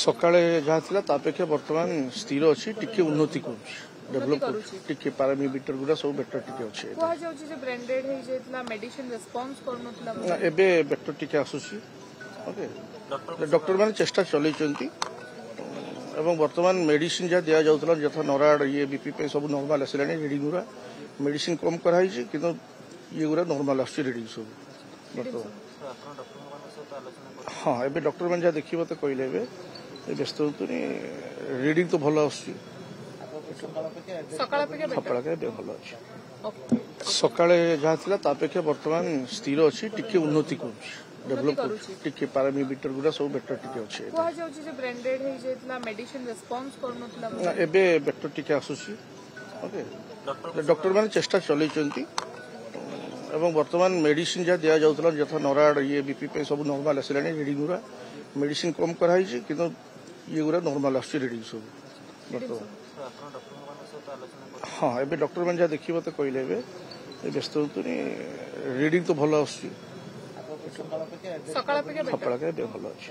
ସକାଳେ ଯାହା ଥିଲା ତା ଅପେକ୍ଷା ବର୍ତ୍ତମାନ ସ୍ଥିର ଅଛି, ଟିକେ ଉନ୍ନତି କରୁଛି, ଡେଭଲପ କରୁଛି, ଟିକେ ପାରାମିଟର ଗୁଡ଼ା ସବୁ ବେଟର ଟିକେ ଅଛି। କୁହାଯାଉଛି ଯେ ବ୍ରାଣ୍ଡେଡ ହେଇଯାଇଥିଲା, ମେଡିସିନ ରେସ୍ପନ୍ସ କରୁନଥିଲା, ଏବେ ବେଟର ଟିକେ ଆସୁଛି। ଓକେ, ଡକ୍ଟର ମାନେ ଚେଷ୍ଟା ଚଲେଇଛନ୍ତି ଏବଂ ବର୍ତ୍ତମାନ ମେଡିସିନ ଯାହା ଦିଆଯାଉଥିଲା ଯଥା ନରାଡ ବିପି ପାଇଁ ସବୁ ନର୍ମାଲ ଆସିଲାଣି। ରିଡିଂ ଗୁଡ଼ା ମେଡିସିନ କମ୍ କରାହେଇଛି କିନ୍ତୁ ଇଏ ଗୁଡ଼ା ନର୍ମାଲ ଆସୁଛି ରିଡିଂ ସବୁ ବର୍ତ୍ତମାନ। ହଁ, ଏବେ ଡକ୍ଟର ମାନେ ଯାହା ଦେଖିବେ ମତେ କହିଲେ ଏବେ ବ୍ୟସ୍ତ ହୁଅନ୍ତୁନି, ରିଡିଂ ତ ଭଲ ଆସୁଛି, ସକାଳ ଏବେ ଭଲ ଅଛି। ସକାଳେ ଯାହା ଥିଲା ତା ଅପେକ୍ଷା ବର୍ତ୍ତମାନ ସ୍ଥିର ଅଛି, ଟିକେ ଉନ୍ନତି କରୁଛି, ଡେଭଲପ କରୁଛି, ଟିକେ ପାରାମିଟର ଗୁଡ଼ା ସବୁ ବେଟର ଟିକେ ଅଛି। କୁହାଯାଉଛି ଯେ ବ୍ରାଣ୍ଡେଡ ହେଇଯାଇଥିଲା, ମେଡିସିନ ରେସ୍ପନ୍ସ କରୁନଥିଲା, ଏବେ ବେଟର ଟିକେ ଆସୁଛି। ଓକେ, ଡକ୍ଟର ମାନେ ଚେଷ୍ଟା ଚଲେଇଛନ୍ତି ଏବଂ ବର୍ତ୍ତମାନ ମେଡିସିନ ଯାହା ଦିଆଯାଉଥିଲା ଯଥା ନରାଡ ବିପି ପାଇଁ ସବୁ ନର୍ମାଲ ଆସିଲାଣି। ରିଡିଂ ଗୁଡ଼ା ମେଡିସିନ କମ୍ କରାହେଇଛି କିନ୍ତୁ ଇଏ ଗୁଡ଼ା ନର୍ମାଲ ଆସୁଛି ରିଡିଂ ସବୁ ବର୍ତ୍ତମାନ। ହଁ, ଏବେ ଡକ୍ଟର ମାନେ ଯାହା ଦେଖିବେ ମତେ କହିଲେ ଏବେ ବ୍ୟସ୍ତ ହୁଅନ୍ତୁନି, ରିଡିଂ ତ ଭଲ ଆସୁଛି, ସକାଳ ଏବେ ଭଲ ଅଛି।